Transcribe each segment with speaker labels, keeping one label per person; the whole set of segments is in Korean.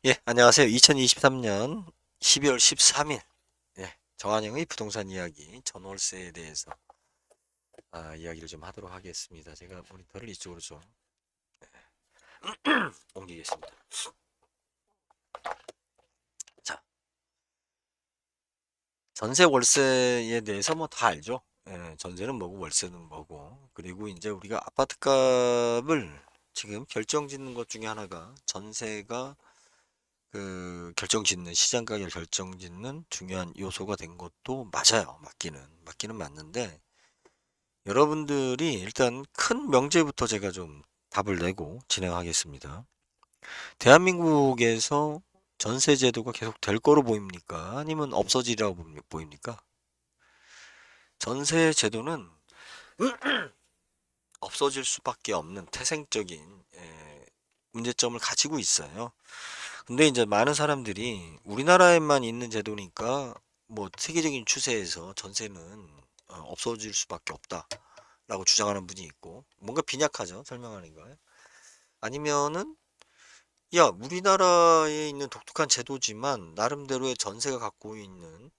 Speaker 1: 예, 안녕하세요. 2023년 12월 13일, 예, 정한영의 부동산 이야기, 전월세에 대해서 이야기를 좀 하도록 하겠습니다. 제가 모니터를 이쪽으로 좀 옮기겠습니다. 자, 전세 월세에 대해서 뭐 다 알죠? 예, 전세는 뭐고 월세는 뭐고. 그리고 이제 우리가 아파트 값을 지금 결정짓는 것 중에 하나가 전세가 그 결정짓는 시장 가격을 결정짓는 중요한 요소가 된 것도 맞아요. 맞기는 맞는데 여러분들이 일단 큰 명제부터 제가 좀 답을 내고 진행하겠습니다. 대한민국에서 전세 제도가 계속 될 거로 보입니까? 아니면 없어지리라고 보입니까? 전세 제도는 없어질 수밖에 없는 태생적인 문제점을 가지고 있어요. 근데 이제 많은 사람들이 우리나라에만 있는 제도니까 뭐 세계적인 추세에서 전세는 없어질 수밖에 없다라고 주장하는 분이 있고 뭔가 빈약하죠 설명하는 거예요. 아니면은 야 우리나라에 있는 독특한 제도지만 나름대로의 전세가 갖고 있는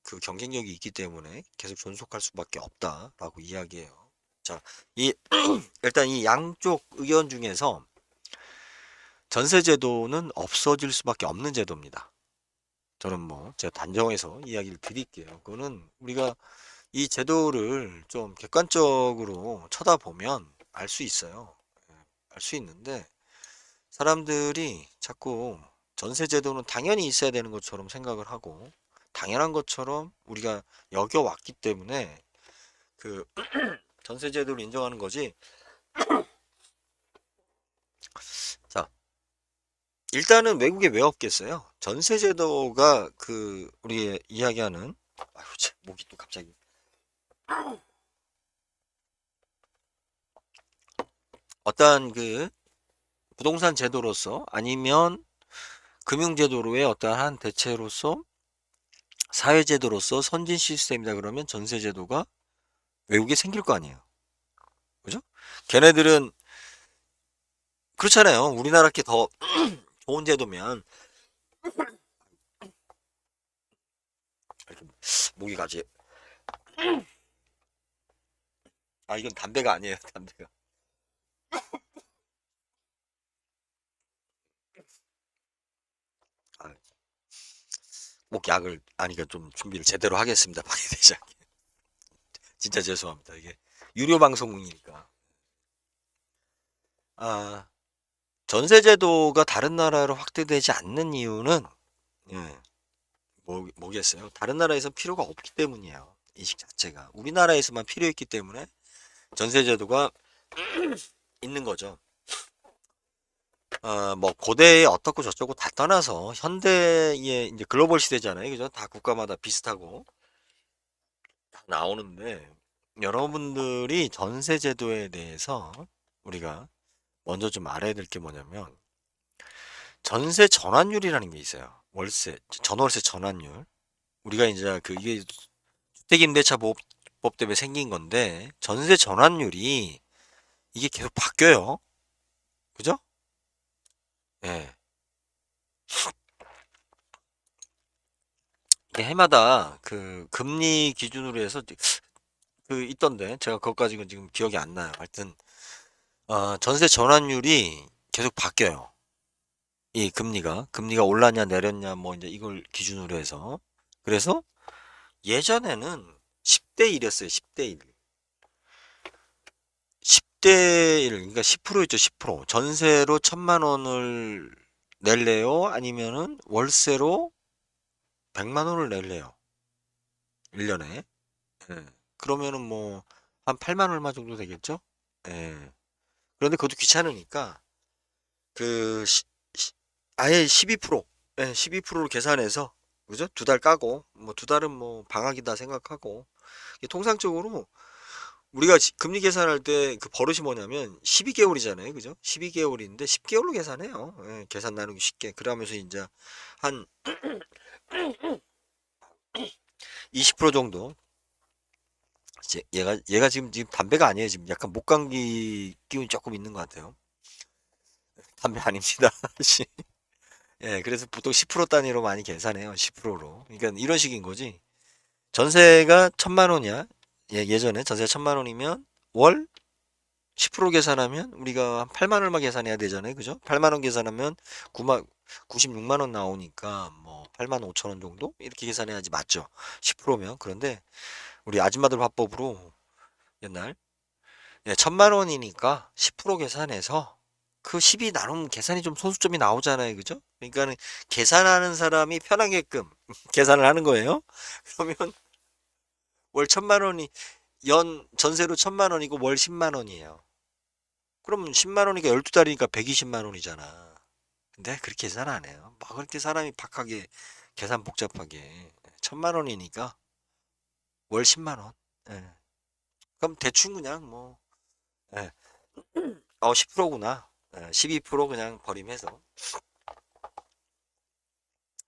Speaker 1: 그 경쟁력이 있기 때문에 계속 존속할 수밖에 없다라고 이야기해요. 자, 이 일단 이 양쪽 의견 중에서 전세 제도는 없어질 수밖에 없는 제도입니다. 저는 뭐 제가 단정해서 이야기를 드릴게요. 그거는 우리가 이 제도를 좀 객관적으로 쳐다보면 알 수 있어요. 알 수 있는데 사람들이 자꾸 전세 제도는 당연히 있어야 되는 것처럼 생각을 하고 당연한 것처럼 우리가 여겨왔기 때문에 그 전세 제도를 인정하는 거지. 자, 일단은 외국에 왜 없겠어요? 전세 제도가 그 우리 이야기하는 아유, 참, 목이 또 갑자기 어떠한 그 부동산 제도로서 아니면 금융 제도로의 어떠한 대체로서 사회 제도로서 선진 시스템이다 그러면 전세 제도가 외국에 생길 거 아니에요. 그죠? 걔네들은 그렇잖아요. 우리나라 게 더 좋은 제도면 이렇게 목이 가지. 아 이건 담배가 아니에요. 담배가. 아, 목 약을 아니까 좀 준비를 제대로 하겠습니다. 박예 대장. 진짜 죄송합니다. 이게 유료 방송이니까. 아 전세 제도가 다른 나라로 확대되지 않는 이유는 예, 뭐겠어요? 다른 나라에서 필요가 없기 때문이에요. 인식 자체가 우리나라에서만 필요했기 때문에 전세 제도가 있는 거죠. 뭐 고대에 어떻고 저쩌고 다 떠나서 현대의 이제 글로벌 시대잖아요. 그죠? 다 국가마다 비슷하고 다 나오는데 여러분들이 전세 제도에 대해서 우리가 먼저 좀 알아야 될 게 뭐냐면 전세 전환율이라는 게 있어요. 월세 전월세 전환율. 우리가 이제 그 이게 주택임대차보호법 때문에 생긴 건데 전세 전환율이 이게 계속 바뀌어요. 그죠? 예. 이게 해마다 그 금리 기준으로 해서 그 있던데 제가 그것까지는 지금 기억이 안 나요. 하여튼 전세 전환율이 계속 바뀌어요. 이 금리가 올랐냐 내렸냐 뭐 이제 이걸 기준으로 해서 그래서 예전에는 10대 1이었어요. 10대 1. 10대 1 그러니까 10%였죠. 10%. 전세로 1,000만 원을 낼래요? 아니면은 월세로 100만 원을 낼래요? 1년에. 예. 그러면은 뭐 한 8만 얼마 정도 되겠죠? 예. 그런데 그것도 귀찮으니까 그 아예 12% 예, 12%로 계산해서 그죠? 두 달 까고 뭐 두 달은 뭐 방학이다 생각하고 이게 통상적으로 우리가 금리 계산할 때 그 버릇이 뭐냐면 12개월이잖아요. 그죠? 12개월인데 10개월로 계산해요. 예, 계산 나누기 쉽게. 그러면서 이제 한 20% 정도 얘가 지금 담배가 아니에요. 지금 약간 목감기 기운이 조금 있는 것 같아요. 담배 아닙니다. 예, 그래서 보통 10% 단위로 많이 계산해요. 10%로. 그러니까 이런 식인 거지. 전세가 1,000만 원이야. 예, 예전에 전세가 1,000만 원이면 월 10% 계산하면 우리가 한 8만 얼마 계산해야 되잖아요. 그죠? 8만 원 계산하면 9만 96만 원 나오니까 뭐 8만 5천 원 정도 이렇게 계산해야지 맞죠? 10%면. 그런데 우리 아줌마들 화법으로 옛날 예, 1,000만 원이니까 10% 계산해서 그 10이 나누면 계산이 좀 소수점이 나오잖아요. 그죠? 그러니까는 계산하는 사람이 편하게끔 계산을 하는 거예요. 그러면 월 1,000만 원이 연 전세로 1,000만 원이고 월 10만 원이에요. 그러면 10만 원이니까 12달이니까 120만 원이잖아. 근데 그렇게 계산 안 해요. 막 그렇게 사람이 박하게 계산 복잡하게 1,000만 원이니까 월 10만 원. 예. 그럼 대충 그냥 뭐 예. 10%구나. 12% 그냥 버림해서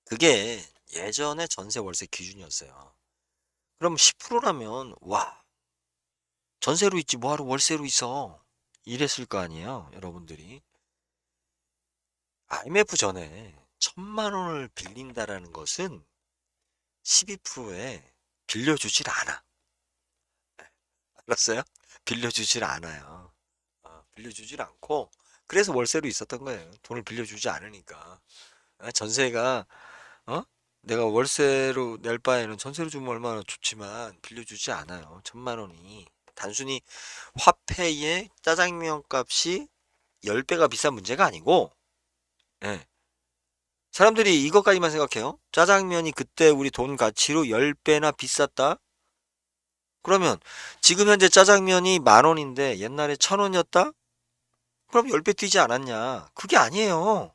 Speaker 1: 그게 예전에 전세 월세 기준이었어요. 그럼 10%라면 와 전세로 있지 뭐하러 월세로 있어 이랬을 거 아니에요 여러분들이. IMF 전에 1,000만 원을 빌린다라는 것은 12%에 빌려주질 않아. 알았어요? 빌려주질 않아요. 빌려주질 않고 그래서 월세로 있었던 거예요. 돈을 빌려주지 않으니까. 전세가 내가 월세로 낼 바에는 전세로 주면 얼마나 좋지만 빌려주지 않아요. 1,000만 원이 단순히 화폐의 짜장면 값이 10배가 비싼 문제가 아니고 예. 사람들이 이것까지만 생각해요. 짜장면이 그때 우리 돈 가치로 10배나 비쌌다? 그러면 지금 현재 짜장면이 10,000원인데 옛날에 1,000원이었다? 그럼 10배 뛰지 않았냐? 그게 아니에요.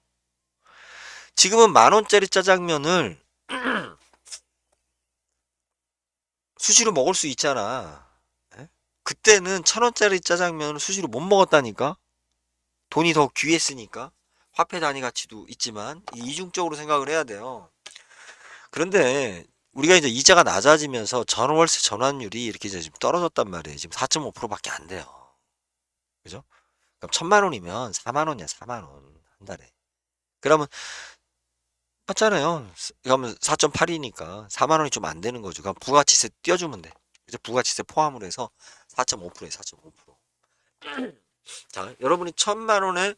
Speaker 1: 지금은 10,000원짜리 짜장면을 수시로 먹을 수 있잖아. 예? 그때는 1,000원짜리 짜장면을 수시로 못 먹었다니까? 돈이 더 귀했으니까. 화폐 단위 가치도 있지만 이중적으로 생각을 해야 돼요. 그런데 우리가 이제 이자가 낮아지면서 전월세 전환율이 이렇게 이제 지금 떨어졌단 말이에요. 지금 4.5%밖에 안 돼요. 그죠? 그럼 1,000만 원이면 4만 원이야, 4만 원. 한 달에. 그러면 맞잖아요. 그러면 4.8이니까 4만 원이 좀 안 되는 거죠. 그럼 부가치세 띄워주면 돼. 그죠? 부가치세 포함을 해서 4.5%에 4.5%. 자, 여러분이 1,000만 원에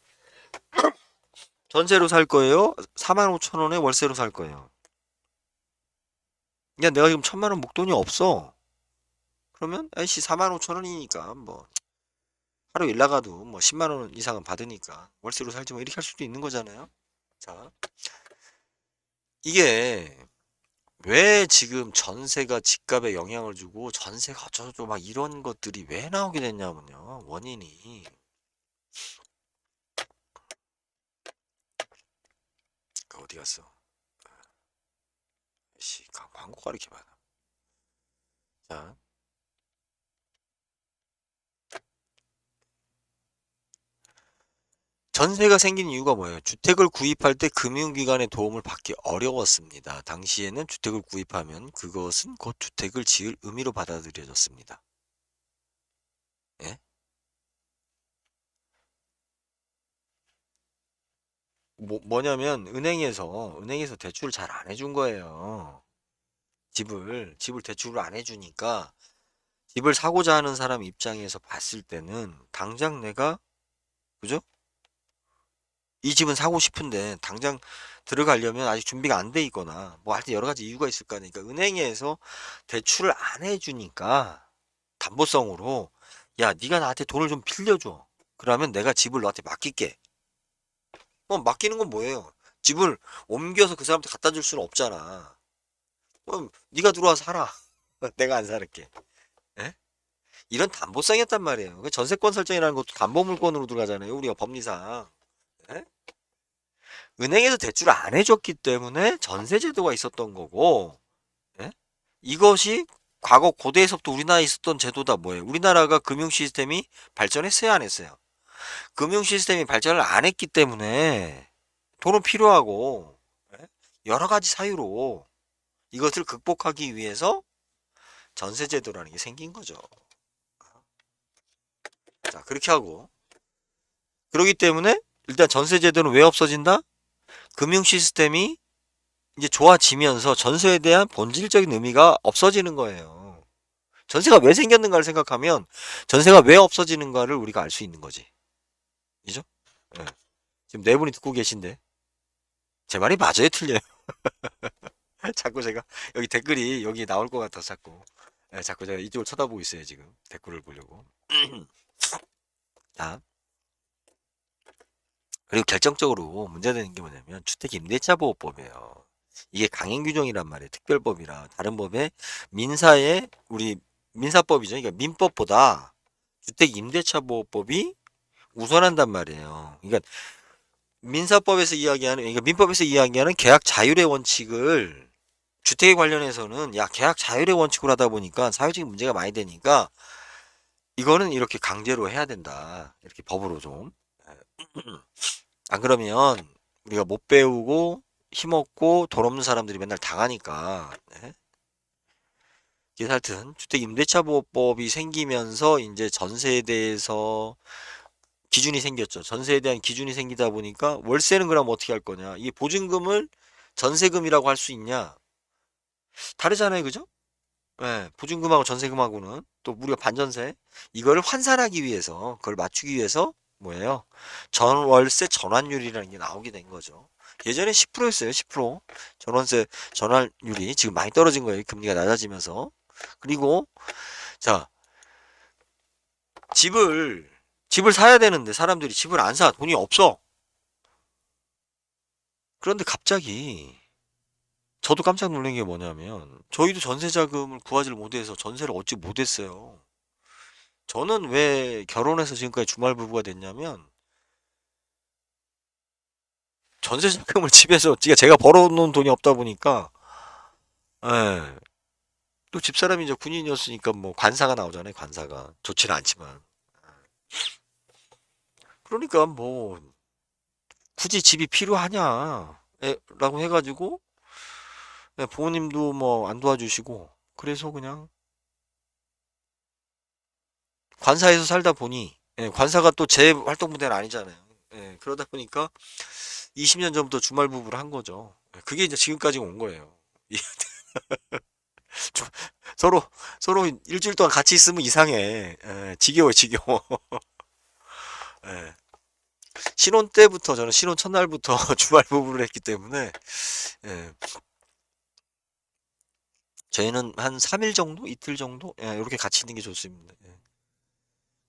Speaker 1: 전세로 살 거예요? 4만 5천 원에 월세로 살 거예요? 야, 내가 지금 1,000만 원 목돈이 없어. 그러면 아이씨 4만 5천 원이니까 뭐 하루 일 나가도 뭐 10만 원 이상은 받으니까 월세로 살지 뭐 이렇게 할 수도 있는 거잖아요. 자, 이게 왜 지금 전세가 집값에 영향을 주고 전세가 어쩌고 막 이런 것들이 왜 나오게 됐냐면요. 원인이 그 어디 갔어? 씨, 광고가 이렇게 많아. 자, 전세가 생긴 이유가 뭐예요? 주택을 구입할 때 금융기관의 도움을 받기 어려웠습니다. 당시에는 주택을 구입하면 그것은 곧 주택을 지을 의미로 받아들여졌습니다. 예? 뭐냐면 은행에서 대출을 잘 안 해준 거예요. 집을 대출을 안 해주니까 집을 사고자 하는 사람 입장에서 봤을 때는 당장 내가 그죠? 이 집은 사고 싶은데 당장 들어가려면 아직 준비가 안 돼 있거나 뭐 하여튼 여러 가지 이유가 있을 거 아니까 은행에서 대출을 안 해주니까 담보성으로 야 네가 나한테 돈을 좀 빌려줘. 그러면 내가 집을 너한테 맡길게. 맡기는 건 뭐예요? 집을 옮겨서 그 사람한테 갖다 줄 수는 없잖아. 그럼 네가 들어와서 살아. 내가 안 살게. 예? 이런 담보성이었단 말이에요. 그 전세권 설정이라는 것도 담보 물건으로 들어가잖아요. 우리가 법리상. 예? 은행에서 대출을 안 해줬기 때문에 전세 제도가 있었던 거고, 예? 이것이 과거 고대에서부터 우리나라에 있었던 제도다 뭐예요? 우리나라가 금융 시스템이 발전했어요, 안 했어요? 금융 시스템이 발전을 안 했기 때문에 돈은 필요하고, 예? 여러 가지 사유로 이것을 극복하기 위해서 전세 제도라는 게 생긴 거죠. 자, 그렇게 하고. 그렇기 때문에 일단 전세 제도는 왜 없어진다? 금융 시스템이 이제 좋아지면서 전세에 대한 본질적인 의미가 없어지는 거예요. 전세가 왜 생겼는가를 생각하면 전세가 왜 없어지는가를 우리가 알 수 있는 거지. 그죠? 예. 지금 네 분이 듣고 계신데 제 말이 맞아요, 틀려요? 자꾸 제가 여기 댓글이 여기 나올 것 같아서 자꾸 제가 이쪽을 쳐다보고 있어요, 지금 댓글을 보려고. 자, 그리고 결정적으로 문제되는 게 뭐냐면 주택 임대차 보호법이에요. 이게 강행 규정이란 말이에요. 특별법이라 다른 법에 민사에 우리 민사법이죠. 그러니까 민법보다 주택 임대차 보호법이 우선한단 말이에요. 그러니까 민사법에서 이야기하는 그러니까 민법에서 이야기하는 계약 자율의 원칙을 주택에 관련해서는 야 계약 자율의 원칙으로 하다 보니까 사회적인 문제가 많이 되니까 이거는 이렇게 강제로 해야 된다. 이렇게 법으로 좀. 안 그러면 우리가 못 배우고 힘없고 돈 없는 사람들이 맨날 당하니까. 네? 그래서 하여튼 주택 임대차 보호법이 생기면서 이제 전세에 대해서 기준이 생겼죠. 전세에 대한 기준이 생기다 보니까 월세는 그럼 어떻게 할 거냐? 이 보증금을 전세금이라고 할 수 있냐? 다르잖아요, 그죠? 예, 보증금하고 전세금하고는 또 우리가 반전세 이거를 환산하기 위해서 그걸 맞추기 위해서 뭐예요? 전월세 전환율이라는 게 나오게 된 거죠. 예전에 10%였어요. 10%. 전월세 전환율이 지금 많이 떨어진 거예요. 금리가 낮아지면서. 그리고 자, 집을 집을 사야 되는데 사람들이 집을 안 사. 돈이 없어. 그런데 갑자기 저도 깜짝 놀란 게 뭐냐면 저희도 전세 자금을 구하지를 못해서 전세를 얻지 못했어요. 저는 왜 결혼해서 지금까지 주말 부부가 됐냐면 전세 자금을 집에서 제가 벌어놓은 돈이 없다 보니까 예. 또 집사람이 이제 군인이었으니까 뭐 관사가 나오잖아요. 관사가 좋지는 않지만 그러니까 뭐 굳이 집이 필요하냐 라고 해가지고 예, 부모님도 뭐 안 도와주시고 그래서 그냥 관사에서 살다 보니 예, 관사가 또 제 활동 분야는 아니잖아요. 예, 그러다 보니까 20년 전부터 주말 부부를 한 거죠. 예, 그게 이제 지금까지 온 거예요. 좀 서로 서로 일주일 동안 같이 있으면 이상해. 예, 지겨워 지겨워. 예. 신혼 때부터 저는 신혼 첫날부터 주말 부부를 했기 때문에 예, 저희는 한 3일 정도, 이틀 정도 예, 이렇게 같이 있는 게 좋습니다. 예.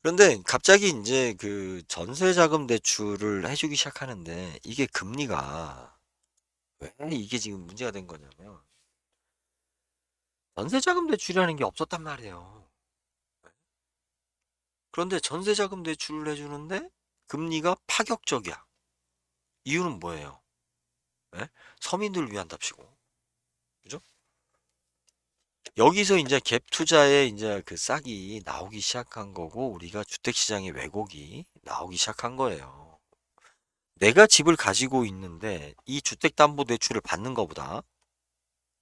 Speaker 1: 그런데 갑자기 이제 그 전세자금 대출을 해주기 시작하는데 이게 금리가 왜 이게 지금 문제가 된 거냐면 전세자금 대출이라는 게 없었단 말이에요. 그런데 전세자금 대출을 해주는데 금리가 파격적이야. 이유는 뭐예요? 예? 서민들을 위한답시고. 그죠? 여기서 이제 갭 투자에 이제 그 싹이 나오기 시작한 거고, 우리가 주택시장의 왜곡이 나오기 시작한 거예요. 내가 집을 가지고 있는데, 이 주택담보대출을 받는 것보다,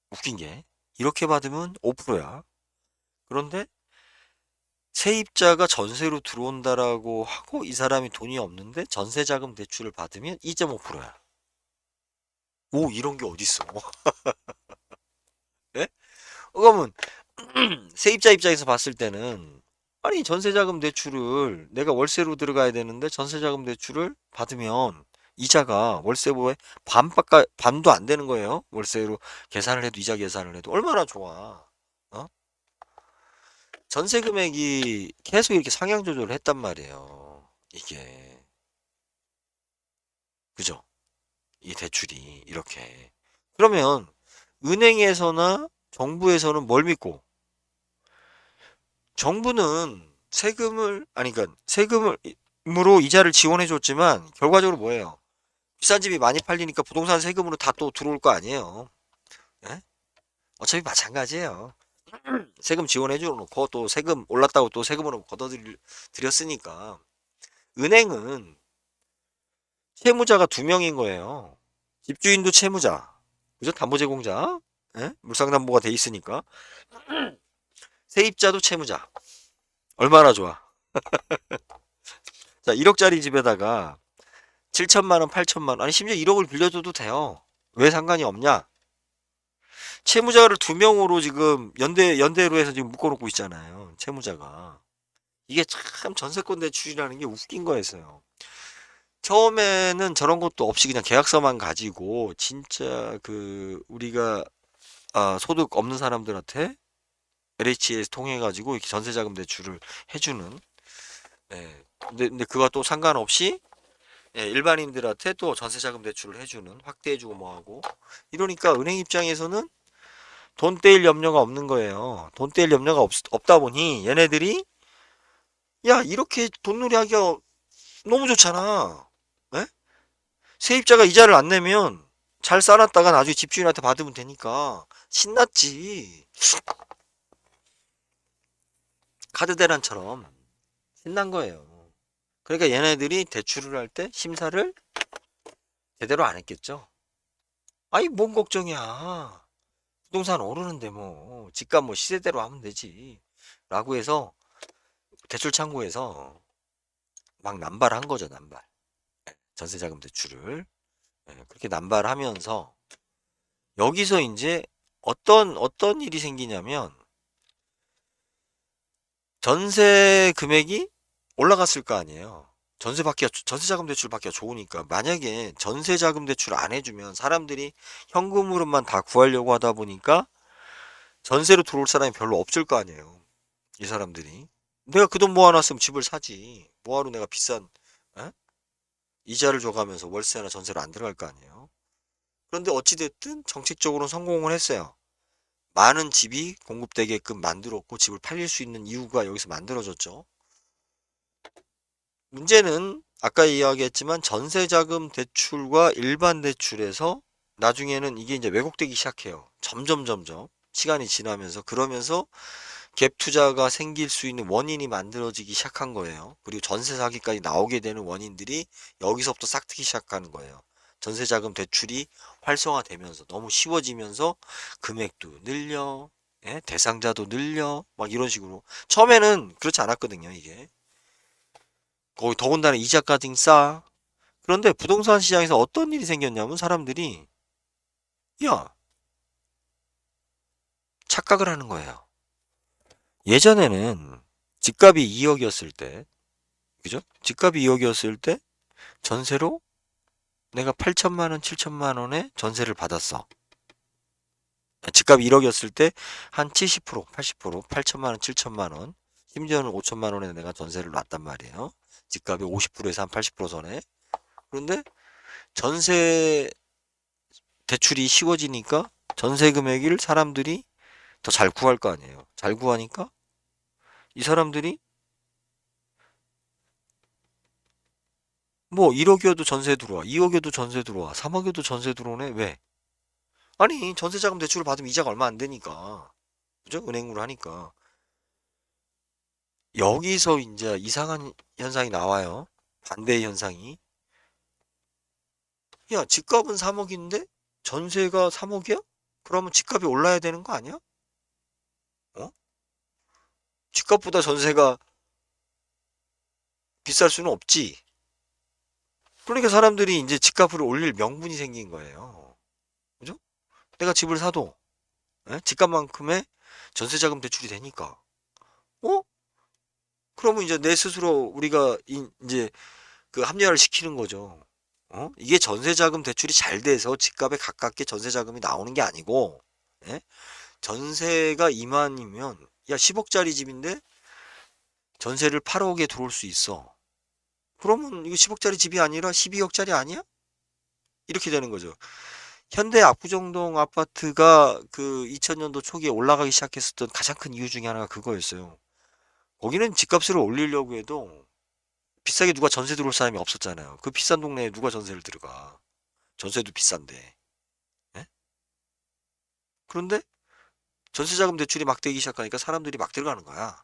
Speaker 1: 웃긴 게, 이렇게 받으면 5%야. 그런데 세입자가 전세로 들어온다라고 하고, 이 사람이 돈이 없는데, 전세자금 대출을 받으면 2.5%야. 오, 이런 게 어딨어. 예? 그러면 세입자 입장에서 봤을 때는 아니 전세자금 대출을 내가 월세로 들어가야 되는데 전세자금 대출을 받으면 이자가 월세보에 반도 안 되는 거예요. 월세로 계산을 해도 이자 계산을 해도 얼마나 좋아. 어? 전세 금액이 계속 이렇게 상향 조절을 했단 말이에요. 이게 그죠? 이 대출이 이렇게 그러면 은행에서나 정부에서는 뭘 믿고 정부는 세금을 아니 그러니까 세금으로 이자를 지원해 줬지만 결과적으로 뭐예요? 비싼 집이 많이 팔리니까 부동산 세금으로 다 또 들어올 거 아니에요. 예? 어차피 마찬가지예요. 세금 지원해 줘 놓고 또 세금 올랐다고 또 세금으로 걷어들였으니까 은행은 채무자가 두 명인 거예요. 집주인도 채무자. 그죠? 담보제공자. 예? 물상담보가 돼 있으니까 세입자도 채무자. 얼마나 좋아. 자, 1억짜리 집에다가 7천만 원, 8천만 원, 아니 심지어 1억을 빌려줘도 돼요. 왜 상관이 없냐? 채무자를 두 명으로 지금 연대로 해서 지금 묶어놓고 있잖아요. 채무자가. 이게 참 전세권 대출이라는 게 웃긴 거였어요. 처음에는 저런 것도 없이 그냥 계약서만 가지고 진짜 그 우리가 소득 없는 사람들한테 LH에서 통해 가지고 이렇게 전세자금 대출을 해주는. 예. 근데 그와 또 상관없이 예, 일반인들한테 또 전세자금 대출을 해주는, 확대해주고 뭐하고 이러니까 은행 입장에서는 돈 떼일 염려가 없는 거예요. 돈 떼일 염려가 없다 보니 얘네들이 야 이렇게 돈놀이 하기가 너무 좋잖아. 예? 세입자가 이자를 안 내면 잘 쌓았다가 나중에 집주인한테 받으면 되니까 신났지. 카드 대란처럼 신난 거예요. 그러니까 얘네들이 대출을 할 때 심사를 제대로 안 했겠죠. 아이 뭔 걱정이야. 부동산 오르는데 뭐 집값 뭐 시세대로 하면 되지. 라고 해서 대출 창구에서 막 남발한 거죠, 남발. 전세자금 대출을. 예, 그렇게 남발하면서 여기서 이제 어떤 일이 생기냐면 전세 금액이 올라갔을 거 아니에요. 전세자금 대출 받기가 좋으니까 만약에 전세자금 대출 안 해주면 사람들이 현금으로만 다 구하려고 하다 보니까 전세로 들어올 사람이 별로 없을 거 아니에요. 이 사람들이. 내가 그 돈 모아놨으면 집을 사지. 뭐하러 내가 비싼 에? 이자를 줘가면서 월세나 전세로 안 들어갈 거 아니에요. 그런데 어찌됐든 정책적으로는 성공을 했어요. 많은 집이 공급되게끔 만들었고 집을 팔릴 수 있는 이유가 여기서 만들어졌죠. 문제는 아까 이야기했지만 전세자금 대출과 일반 대출에서 나중에는 이게 이제 왜곡되기 시작해요. 점점 시간이 지나면서 그러면서 갭 투자가 생길 수 있는 원인이 만들어지기 시작한 거예요. 그리고 전세 사기까지 나오게 되는 원인들이 여기서부터 싹 트기 시작하는 거예요. 전세자금 대출이 활성화되면서 너무 쉬워지면서 금액도 늘려, 예? 대상자도 늘려, 막 이런 식으로. 처음에는 그렇지 않았거든요, 이게. 거기 더군다나 이자까지 싸. 그런데 부동산 시장에서 어떤 일이 생겼냐면 사람들이 야, 착각을 하는 거예요. 예전에는 집값이 2억이었을 때, 그죠? 집값이 2억이었을 때 전세로 내가 8천만 원, 7천만 원에 전세를 받았어. 집값이 1억이었을 때 한 70%, 80%, 8천만 원, 7천만 원, 심지어는 5천만 원에 내가 전세를 놨단 말이에요. 집값이 50%에서 한 80% 선에. 그런데 전세 대출이 쉬워지니까 전세 금액을 사람들이 더 잘 구할 거 아니에요. 잘 구하니까 이 사람들이 뭐 1억이어도 전세 들어와, 2억이어도 전세 들어와, 3억이어도 전세 들어오네. 왜? 아니 전세자금 대출을 받으면 이자가 얼마 안 되니까. 그죠? 은행으로 하니까. 여기서 이제 이상한 현상이 나와요. 반대의 현상이. 야, 집값은 3억인데 전세가 3억이야? 그러면 집값이 올라야 되는 거 아니야? 어? 집값보다 전세가 비쌀 수는 없지. 그러니까 사람들이 이제 집값을 올릴 명분이 생긴 거예요. 그죠? 내가 집을 사도 집값만큼의 전세자금 대출이 되니까. 어? 그러면 이제 내 스스로 우리가 이제 그 합리화를 시키는 거죠. 이게 전세자금 대출이 잘 돼서 집값에 가깝게 전세자금이 나오는 게 아니고, 예? 전세가 2만이면, 야, 10억짜리 집인데 전세를 8억에 들어올 수 있어. 그러면 이거 10억짜리 집이 아니라 12억짜리 아니야? 이렇게 되는 거죠. 현대 압구정동 아파트가 그 2000년도 초기에 올라가기 시작했었던 가장 큰 이유 중에 하나가 그거였어요. 거기는 집값을 올리려고 해도 비싸게 누가 전세 들어올 사람이 없었잖아요. 그 비싼 동네에 누가 전세를 들어가. 전세도 비싼데. 예? 그런데 전세자금 대출이 막 되기 시작하니까 사람들이 막 들어가는 거야.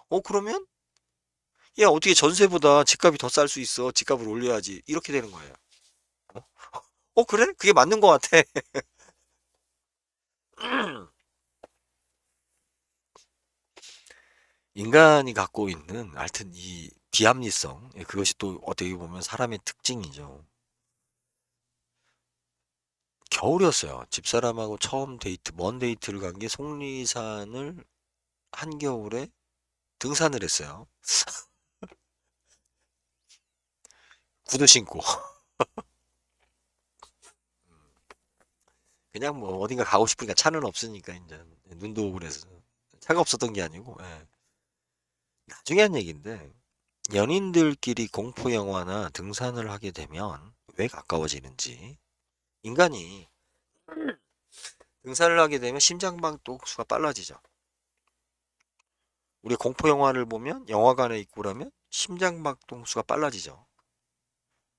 Speaker 1: 어? 그러면 야 어떻게 전세보다 집값이 더 쌀 수 있어. 집값을 올려야지. 이렇게 되는 거예요. 어? 그래? 그게 맞는 것 같아. 인간이 갖고 있는 하여튼 이 비합리성. 예, 그것이 또 어떻게 보면 사람의 특징이죠. 겨울이었어요. 집사람하고 처음 데이트, 먼 데이트를 간 게 속리산을 한겨울에 등산을 했어요. 구두 신고. 그냥 뭐 어딘가 가고 싶으니까 차는 없으니까 이제 눈도 오고 그래서 차가 없었던 게 아니고 예. 나중에 한 얘기인데 연인들끼리 공포 영화나 등산을 하게 되면 왜 가까워지는지 인간이 등산을 하게 되면 심장박동수가 빨라지죠. 우리 공포 영화를 보면 영화관에 있고 그러면 심장박동수가 빨라지죠.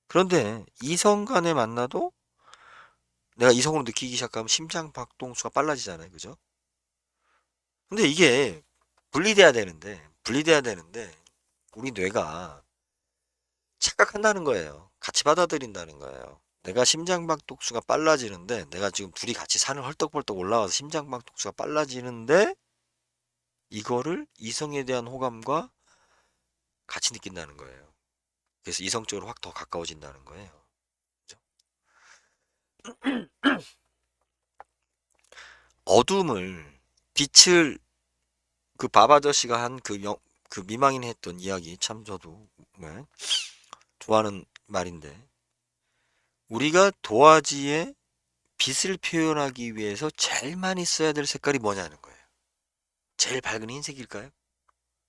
Speaker 1: 그런데 이성 간에 만나도 내가 이성으로 느끼기 시작하면 심장박동수가 빨라지잖아요. 그죠? 근데 이게 분리돼야 되는데 우리 뇌가 착각한다는 거예요. 같이 받아들인다는 거예요. 내가 심장박동수가 빨라지는데 내가 지금 둘이 같이 산을 헐떡벌떡 올라와서 심장박동수가 빨라지는데 이거를 이성에 대한 호감과 같이 느낀다는 거예요. 그래서 이성적으로 확 더 가까워진다는 거예요. 그죠? 어둠을 빛을 그 바바저씨가 한 그 미망인 했던 이야기 참 저도 네, 좋아하는 말인데 우리가 도화지에 빛을 표현하기 위해서 제일 많이 써야 될 색깔이 뭐냐는 거예요. 제일 밝은 흰색일까요?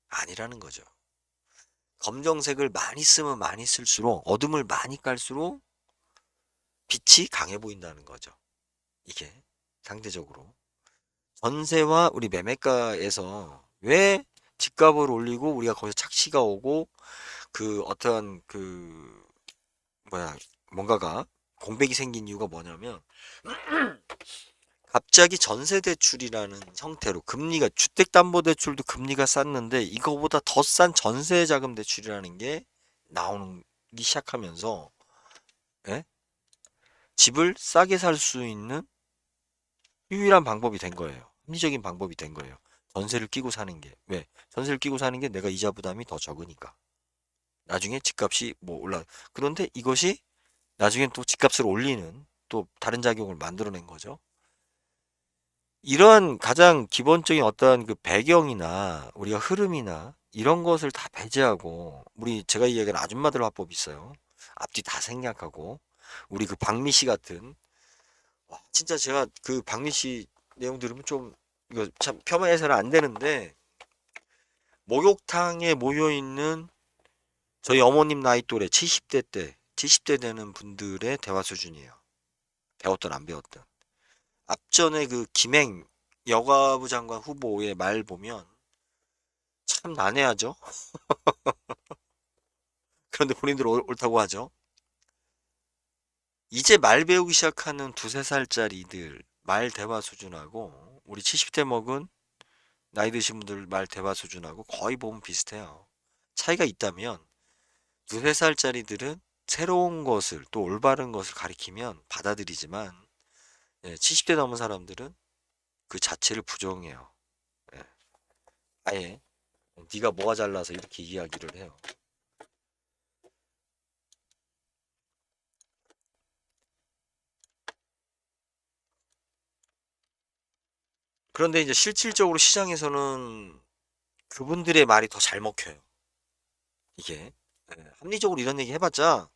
Speaker 1: 아니라는 거죠. 검정색을 많이 쓰면 많이 쓸수록 어둠을 많이 깔수록 빛이 강해 보인다는 거죠. 이게 상대적으로 전세와 우리 매매가에서 왜 집값을 올리고 우리가 거기서 착시가 오고 그 어떠한 그 뭐야 뭔가가 공백이 생긴 이유가 뭐냐면 갑자기 전세 대출이라는 형태로 금리가 주택담보대출도 금리가 쌌는데 이거보다 더 싼 전세자금 대출이라는 게 나오기 시작하면서 예? 집을 싸게 살 수 있는 유일한 방법이 된 거예요. 합리적인 방법이 된 거예요. 전세를 끼고 사는 게. 왜? 전세를 끼고 사는 게 내가 이자 부담이 더 적으니까. 나중에 집값이 뭐 올라. 그런데 이것이 나중엔 또 집값을 올리는 또 다른 작용을 만들어낸 거죠. 이러한 가장 기본적인 어떠한 그 배경이나 우리가 흐름이나 이런 것을 다 배제하고 우리 제가 이야기하는 아줌마들 화법이 있어요. 앞뒤 다 생략하고 우리 그 박미 씨 같은 와, 진짜 제가 그 박미 씨 내용 들으면 좀 이거 참 폄하해서는 안 되는데 목욕탕에 모여 있는 저희 어머님 나이 또래 70대 때 70대 되는 분들의 대화 수준이에요. 배웠던 안 배웠던. 앞전에 그 김행 여가부 장관 후보의 말 보면 참 난해하죠. 그런데 본인들 옳다고 하죠. 이제 말 배우기 시작하는 두세 살짜리들 말 대화 수준하고 우리 70대 먹은 나이 드신 분들 말 대화 수준하고 거의 보면 비슷해요. 차이가 있다면 두세 살짜리들은 새로운 것을 또 올바른 것을 가리키면 받아들이지만 70대 넘은 사람들은 그 자체를 부정해요. 예, 아예 네가 뭐가 잘나서 이렇게 이야기를 해요. 그런데 이제 실질적으로 시장에서는 그분들의 말이 더 잘 먹혀요. 이게 합리적으로 이런 얘기 해봤자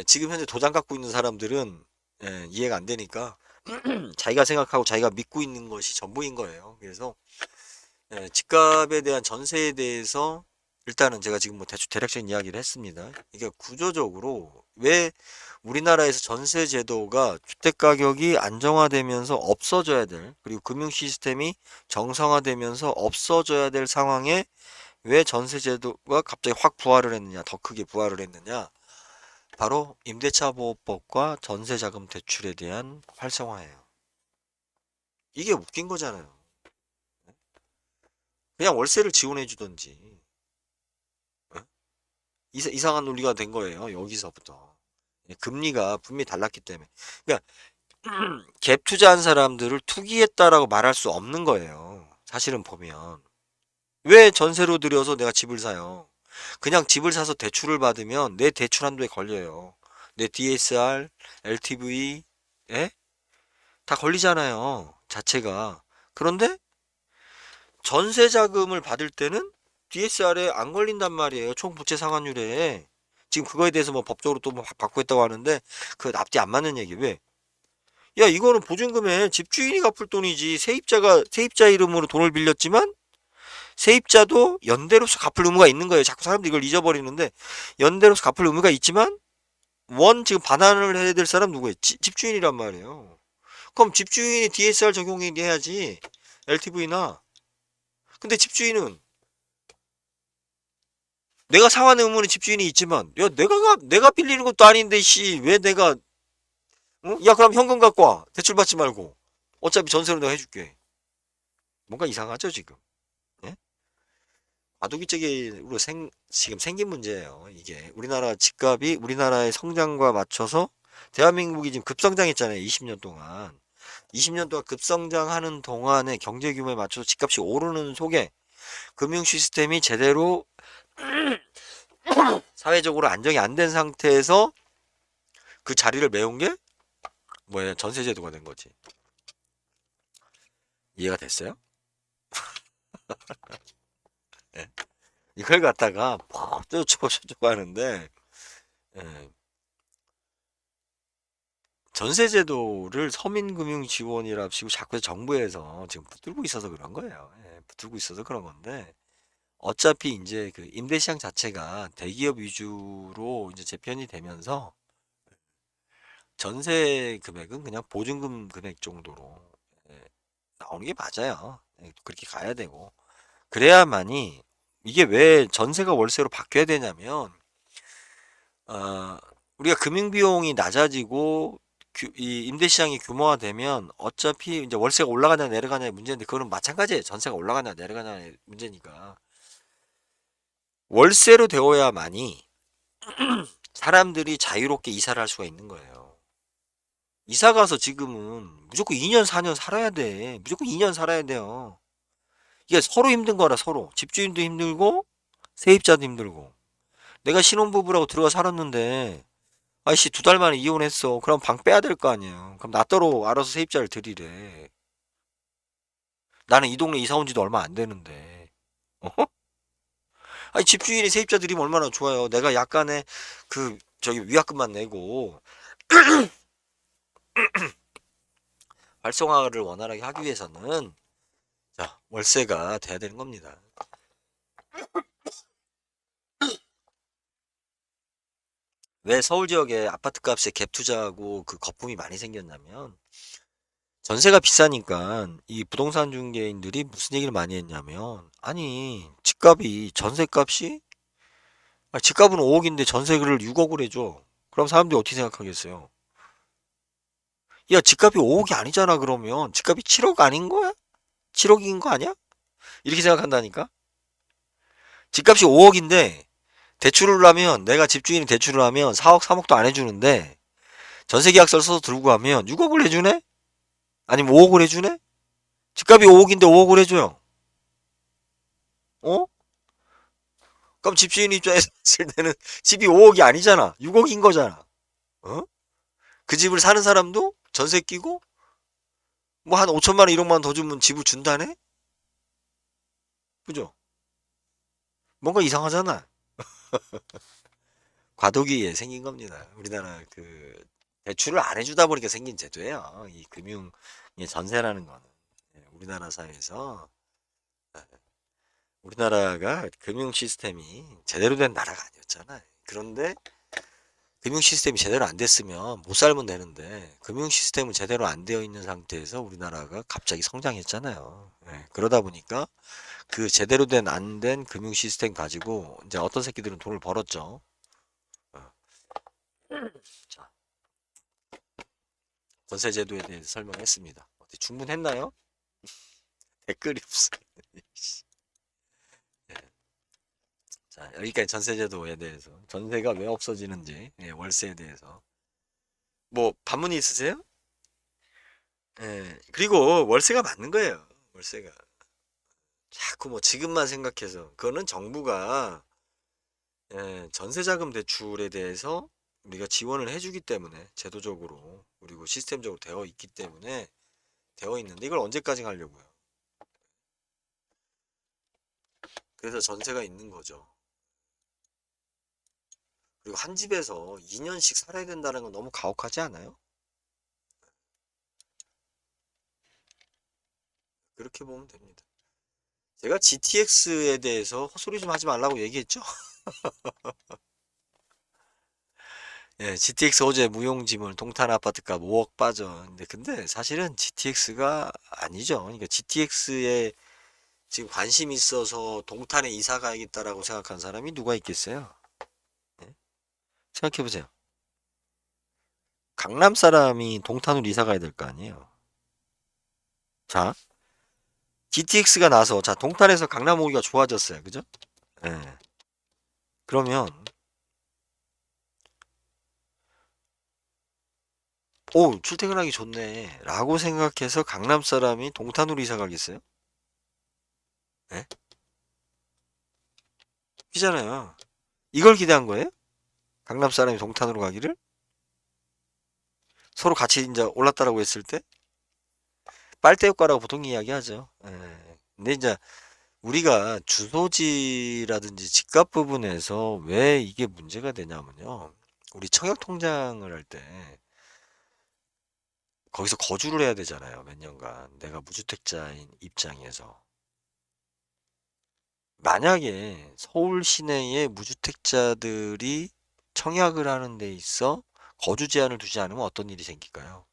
Speaker 1: 지금 현재 도장 갖고 있는 사람들은 이해가 안 되니까 자기가 생각하고 자기가 믿고 있는 것이 전부인 거예요. 그래서 집값에 대한 전세에 대해서 일단은 제가 지금 뭐 대략적인 이야기를 했습니다. 이게 구조적으로 왜 우리나라에서 전세 제도가 주택 가격이 안정화되면서 없어져야 될 그리고 금융 시스템이 정상화되면서 없어져야 될 상황에 왜 전세 제도가 갑자기 확 부활을 했느냐, 더 크게 부활을 했느냐? 바로 임대차 보호법과 전세 자금 대출에 대한 활성화예요. 이게 웃긴 거잖아요. 그냥 월세를 지원해 주던지. 어? 이상한 논리가 된 거예요. 여기서부터. 금리가 분명히 달랐기 때문에. 그러니까 갭 투자한 사람들을 투기했다라고 말할 수 없는 거예요. 사실은 보면. 왜 전세로 들여서 내가 집을 사요? 그냥 집을 사서 대출을 받으면 내 대출 한도에 걸려요. 내 DSR, LTV, 예? 다 걸리잖아요. 자체가. 그런데 전세 자금을 받을 때는 DSR에 안 걸린단 말이에요. 총 부채 상환율에. 지금 그거에 대해서 뭐 법적으로 또 뭐 받고 있다고 하는데 그 앞뒤 안 맞는 얘기. 왜? 야, 이거는 보증금에 집주인이 갚을 돈이지. 세입자 이름으로 돈을 빌렸지만 세입자도 연대로서 갚을 의무가 있는 거예요. 자꾸 사람들이 이걸 잊어버리는데 연대로서 갚을 의무가 있지만 지금 반환을 해야 될 사람 누구예요? 집주인이란 말이에요. 그럼 집주인이 DSR 적용해야지. LTV나. 근데 집주인은 내가 상환 의무는 집주인이 있지만 야 내가 빌리는 것도 아닌데 씨 왜 내가 야 그럼 현금 갖고 와. 대출 받지 말고. 어차피 전세로 내가 해줄게. 뭔가 이상하죠 지금. 예? 과도기적으로 지금 생긴 문제예요. 이게 우리나라 집값이 우리나라의 성장과 맞춰서 대한민국이 지금 급성장했잖아요. 20년 동안. 20년 동안 급성장하는 동안의 경제 규모에 맞춰서 집값이 오르는 속에 금융 시스템이 제대로 사회적으로 안정이 안 된 상태에서 그 자리를 메운 게 뭐예요? 전세제도가 된 거지. 이해가 됐어요? 예. 이걸 갖다가 뭐 어쩌고 하는데 예. 전세제도를 서민금융지원이랍시고 자꾸 정부에서 지금 붙들고 있어서 그런 거예요. 예, 붙들고 있어서 그런 건데 어차피 이제 그 임대시장 자체가 대기업 위주로 이제 재편이 되면서 전세 금액은 그냥 보증금 금액 정도로 예, 나오는 게 맞아요. 예, 그렇게 가야 되고 그래야만이 이게 왜 전세가 월세로 바뀌어야 되냐면 어, 우리가 금융 비용이 낮아지고 이 임대 시장이 규모화되면 어차피 이제 월세가 올라가냐 내려가냐의 문제인데 그거는 마찬가지예요. 전세가 올라가냐 내려가냐의 문제니까 월세로 되어야만이 사람들이 자유롭게 이사를 할 수가 있는 거예요. 이사 가서 지금은 무조건 2년 4년 살아야 돼. 무조건 2년 살아야 돼요. 이게 서로 힘든 거라 서로 집주인도 힘들고 세입자도 힘들고 내가 신혼부부라고 들어가 살았는데 아이씨 2달 만에 이혼했어. 그럼 방 빼야 될 거 아니에요. 그럼 나 따로 알아서 세입자를 들이래. 나는 이 동네 이사 온 지도 얼마 안 되는데. 어? 아니 집주인이 세입자 들이면 얼마나 좋아요. 내가 약간의 그 저기 위약금만 내고 활성화를 원활하게 하기 위해서는 자 월세가 돼야 되는 겁니다. 왜 서울 지역에 아파트 값에 갭 투자하고 그 거품이 많이 생겼냐면 전세가 비싸니까 이 부동산 중개인들이 무슨 얘기를 많이 했냐면 아니 집값이 전세값이 집값은 5억인데 전세를 6억을 해줘. 그럼 사람들이 어떻게 생각하겠어요? 야 집값이 5억이 아니잖아 그러면 집값이 7억 아닌 거야? 7억인 거 아니야? 이렇게 생각한다니까? 집값이 5억인데 대출을 하면 내가 집주인이 대출을 하면 4억 3억도 안 해주는데 전세 계약서를 써서 들고 가면 6억을 해주네? 아니면 5억을 해주네? 집값이 5억인데 5억을 해줘요. 어? 그럼 집주인 입장에서 봤을 때는 집이 5억이 아니잖아. 6억인 거잖아. 어? 그 집을 사는 사람도 전세 끼고 뭐 한 5천만 원 1억만 원 더 주면 집을 준다네? 그죠? 뭔가 이상하잖아. 과도기에 생긴 겁니다. 우리나라 그 대출을 안 해주다 보니까 생긴 제도예요. 이 금융 전세라는 거는 우리나라 사회에서 우리나라가 금융 시스템이 제대로 된 나라가 아니었잖아요. 그런데 금융 시스템이 제대로 안 됐으면 못 살면 되는데 금융 시스템은 제대로 안 되어 있는 상태에서 우리나라가 갑자기 성장했잖아요. 그러다 보니까 그 제대로 된 안 된 금융 시스템 가지고 이제 어떤 새끼들은 돈을 벌었죠. 어, 자, 전세 제도에 대해서 설명했습니다. 어떻게 충분했나요? 댓글이 없어요. 예. 자, 여기까지 전세 제도에 대해서 전세가 왜 없어지는지 월세에 대해서 뭐 반문이 있으세요? 그리고 월세가 맞는 거예요. 월세가 자꾸 뭐 지금만 생각해서 그거는 정부가 전세자금 대출에 대해서 우리가 지원을 해주기 때문에 제도적으로 그리고 시스템적으로 되어 있기 때문에 되어 있는데 이걸 언제까지 하려고요? 그래서 전세가 있는 거죠. 그리고 한 집에서 2년씩 살아야 된다는 건 너무 가혹하지 않아요? 그렇게 보면 됩니다. 제가 GTX에 대해서 헛소리 좀 하지 말라고 얘기했죠? 예, GTX 어제 무용지물 동탄 아파트값 5억 빠져. 근데 사실은 GTX가 아니죠. 그러니까 GTX에 지금 관심 있어서 동탄에 이사 가야겠다라고 생각한 사람이 누가 있겠어요? 예? 생각해 보세요. 강남 사람이 동탄으로 이사 가야 될 거 아니에요. 자, GTX가 나서 자 동탄에서 강남 오기가 좋아졌어요. 그죠? 예. 그러면 오 출퇴근하기 좋네 라고 생각해서 강남 사람이 동탄으로 이사 가겠어요? 예? 이잖아요. 이걸 기대한 거예요? 강남 사람이 동탄으로 가기를? 서로 같이 이제 올랐다라고 했을 때 빨대 효과라고 보통 이야기하죠. 예. 근데 이제 우리가 주소지라든지 집값 부분에서 왜 이게 문제가 되냐면요. 우리 청약 통장을 할 때 거기서 거주를 해야 되잖아요. 몇 년간. 내가 무주택자인 입장에서. 만약에 서울 시내에 무주택자들이 청약을 하는 데 있어 거주 제한을 두지 않으면 어떤 일이 생길까요?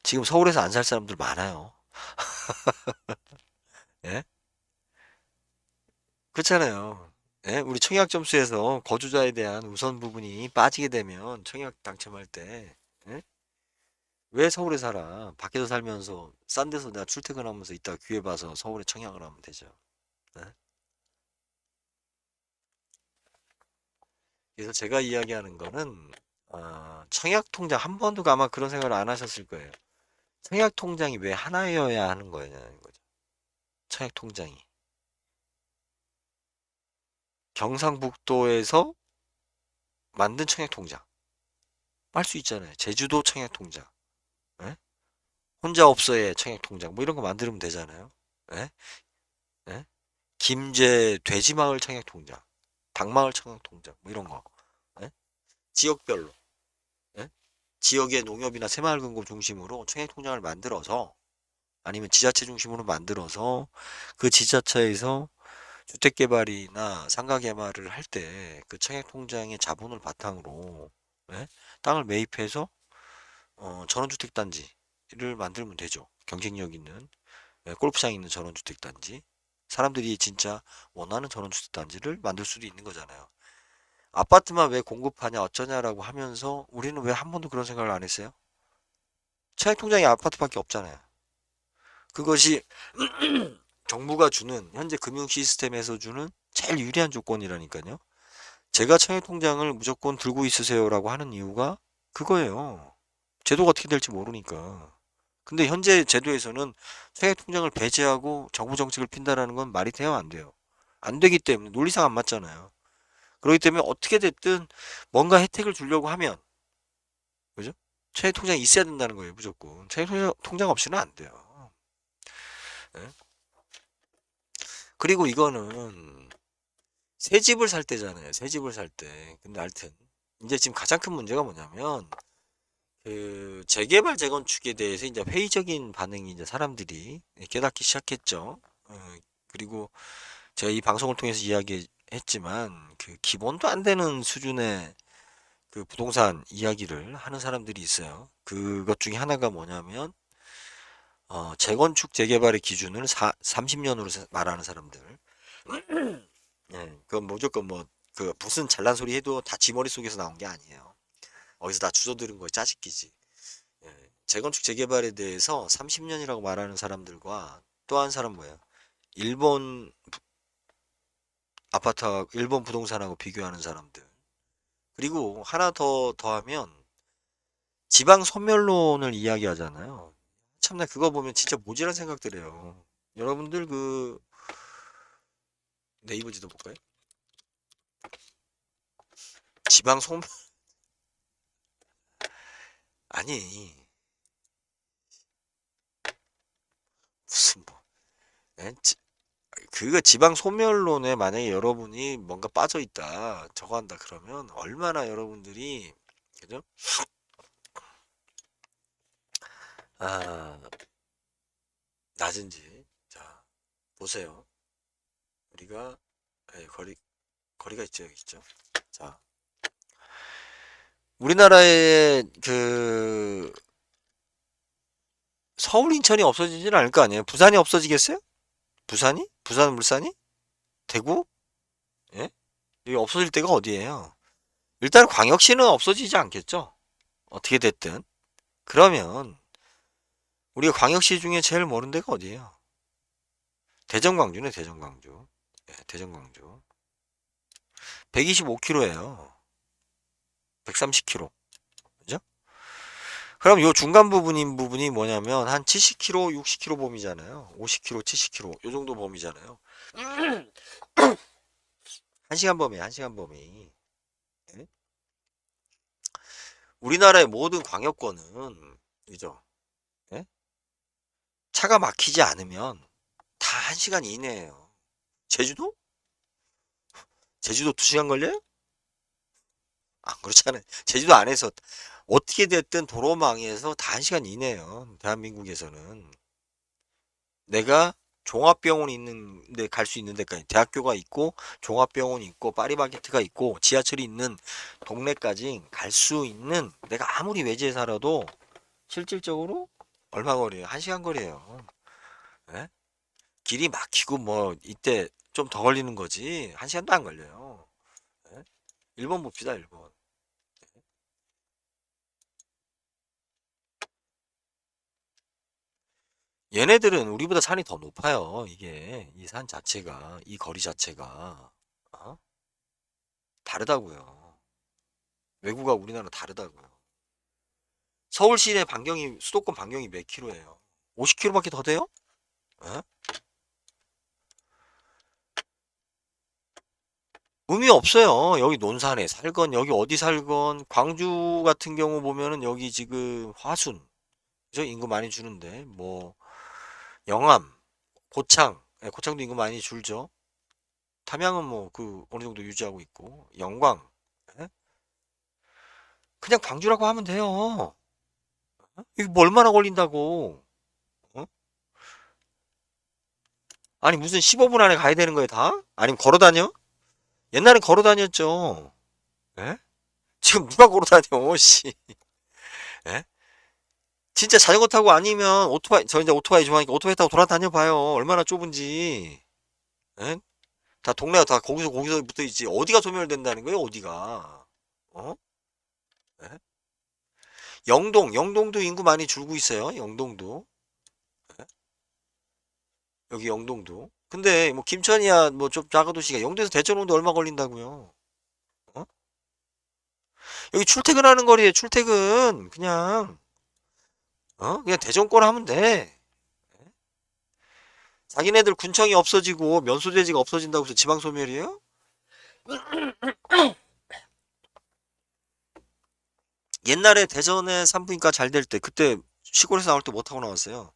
Speaker 1: 지금 서울에서 안 살 사람들 많아요. 예? 그렇잖아요. 예? 우리 청약 점수에서 거주자에 대한 우선 부분이 빠지게 되면 청약 당첨할 때 예? 왜 서울에 살아? 밖에서 살면서 싼 데서 내가 출퇴근하면서 이따 기회 봐서 서울에 청약을 하면 되죠. 예? 그래서 제가 이야기하는 거는 청약 통장 한 번도 아마 그런 생각을 안 하셨을 거예요. 청약 통장이 왜 하나여야 하는 거냐는 거죠. 청약 통장이 경상북도에서 만든 청약 통장 할 수 있잖아요. 제주도 청약 통장. 예? 혼자 없어의 청약 통장 뭐 이런 거 만들면 되잖아요. 예? 예? 김제 돼지마을 청약 통장, 닭마을 청약 통장 뭐 이런 거. 예? 지역별로 예? 지역의 농협이나 새마을금고 중심으로 청약 통장을 만들어서 아니면 지자체 중심으로 만들어서 그 지자체에서 주택개발이나 상가개발을 할 때 그 청약 통장의 자본을 바탕으로 예? 땅을 매입해서 전원주택 단지를 만들면 되죠. 경쟁력 있는 골프장 있는 전원주택 단지. 사람들이 진짜 원하는 전원주택 단지를 만들 수도 있는 거잖아요. 아파트만 왜 공급하냐 어쩌냐라고 하면서 우리는 왜 한 번도 그런 생각을 안 했어요? 청약통장이 아파트밖에 없잖아요. 그것이 정부가 주는 현재 금융 시스템에서 주는 제일 유리한 조건이라니까요. 제가 청약통장을 무조건 들고 있으세요라고 하는 이유가 그거예요. 제도가 어떻게 될지 모르니까. 근데 현재 제도에서는 청약통장을 배제하고 정부 정책을 핀다라는 건 말이 돼요, 안 돼요? 안 되기 때문에 논리상 안 맞잖아요. 그렇기 때문에 어떻게 됐든 뭔가 혜택을 주려고 하면 그죠? 청약통장이 있어야 된다는 거예요, 무조건. 청약통장 없이는 안 돼요. 예? 그리고 이거는 새 집을 살 때잖아요. 새 집을 살 때. 근데 하여튼 이제 지금 가장 큰 문제가 뭐냐면 그 재개발 재건축에 대해서 이제 회의적인 반응이 이제 사람들이 깨닫기 시작했죠. 그리고 제가 이 방송을 통해서 이야기했지만 그 기본도 안 되는 수준의 그 부동산 이야기를 하는 사람들이 있어요. 그것 중에 하나가 뭐냐면 재건축 재개발의 기준을 30년으로 말하는 사람들. 예, 그건 무조건 뭐 그 무슨 잘난 소리 해도 다 지 머릿속에서 나온 게 아니에요. 어디서 다 주워 들은 거에 짜집기지. 예, 재건축 재개발에 대해서 30년이라고 말하는 사람들과 또 한 사람 뭐예요? 일본 아파트, 일본 부동산하고 비교하는 사람들. 그리고 하나 더 더하면 지방 소멸론을 이야기하잖아요. 참나 그거 보면 진짜 모질한 생각들 해요. 여러분들 그 네이버 지도 볼까요? 지방 소멸 아니 무슨 뭐 예? 그거 지방 소멸론에 만약에 여러분이 뭔가 빠져 있다 저거 한다 그러면 얼마나 여러분들이 그죠? 아 낮은지 자 보세요. 우리가 예, 거리가 있죠 여기 있죠. 자 우리나라의 그 서울 인천이 없어지지는 않을 거 아니에요. 부산이 없어지겠어요? 부산이? 부산 물산이? 대구? 예? 여기 없어질 데가 어디예요? 일단 광역시는 없어지지 않겠죠? 어떻게 됐든. 그러면 우리가 광역시 중에 제일 먼 데가 어디예요? 대전 광주네, 대전 광주. 예, 대전 광주. 125km예요. 130km. 그죠? 그럼 요 중간 부분이 뭐냐면 한 70km, 60km 범위잖아요. 50km, 70km 요 정도 범위잖아요. 1시간 범위, 1시간 범위. 예? 우리나라의 모든 광역권은 그죠? 예? 차가 막히지 않으면 다 1시간 이내예요. 제주도? 제주도 2시간 걸려요? 안 그렇잖아요. 제주도 안에서 어떻게 됐든 도로망에서 다 1시간 이내예요. 대한민국에서는. 내가 종합병원이 있는데 갈 수 있는 데까지 대학교가 있고 종합병원이 있고 파리바게트가 있고 지하철이 있는 동네까지 갈 수 있는 내가 아무리 외지에 살아도 실질적으로 얼마 거리예요? 1시간 거리예요. 예? 길이 막히고 뭐 이때 좀 더 걸리는 거지 1시간도 안 걸려요. 예? 일본 봅시다 일본. 얘네들은 우리보다 산이 더 높아요. 이게 이 산 자체가 이 거리 자체가 어? 다르다고요. 외국과 우리나라 다르다고요. 서울 시내 반경이 수도권 반경이 몇 킬로예요? 50킬로밖에 더 돼요? 어? 의미 없어요. 여기 논산에 살건 여기 어디 살건 광주 같은 경우 보면은 여기 지금 화순 그죠? 인구 많이 주는데 뭐 영암, 고창, 예, 고창도 인구 많이 줄죠. 담양은 뭐 그 어느 정도 유지하고 있고 영광 예? 그냥 광주라고 하면 돼요. 어? 이거 뭐 얼마나 걸린다고? 어? 아니 무슨 15분 안에 가야 되는 거예요 다? 아니면 걸어 다녀? 옛날엔 걸어 다녔죠. 예? 지금 누가 걸어 다녀? 씨. 예? 진짜 자전거 타고 아니면 오토바이 저 이제 오토바이 좋아하니까 오토바이 타고 돌아다녀 봐요. 얼마나 좁은지. 예? 다 동네가 다 거기서 붙어 있지. 어디가 소멸된다는 거예요? 어디가? 어? 예? 영동도 인구 많이 줄고 있어요. 영동도. 예? 여기 영동도. 근데 뭐 김천이야 뭐 좀 작은 도시가 영도에서 대전 오는데 얼마 걸린다고요? 어? 여기 출퇴근하는 거리에 출퇴근 그냥 그냥 대전권 하면 돼. 자기네들 군청이 없어지고 면소재지가 없어진다고 해서 지방 소멸이에요? 옛날에 대전에 산부인과 잘 될 때 그때 시골에서 나올 때 뭐 타고 나왔어요?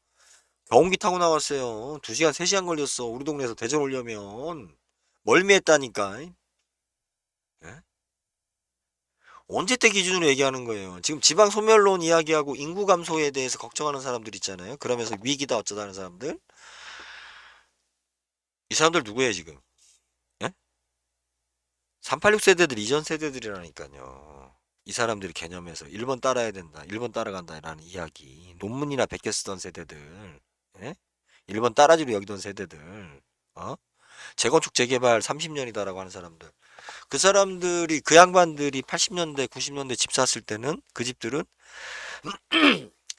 Speaker 1: 경운기 타고 나왔어요. 2시간 3시간 걸렸어. 우리 동네에서 대전 오려면 멀미했다니까. 예? 언제 때 기준으로 얘기하는 거예요? 지금 지방 소멸론 이야기하고 인구 감소에 대해서 걱정하는 사람들 있잖아요. 그러면서 위기다 어쩌다 하는 사람들. 이 사람들 누구예요, 지금? 예? 386 세대들 이전 세대들이라니까요. 이 사람들이 개념에서 1번 따라야 된다. 1번 따라간다라는 이야기. 논문이나 베껴 쓰던 세대들. 예? 1번 따라지로 여기던 세대들. 어? 재건축 재개발 30년이다라고 하는 사람들. 그 사람들이 그 양반들이 80년대, 90년대 집 샀을 때는 그 집들은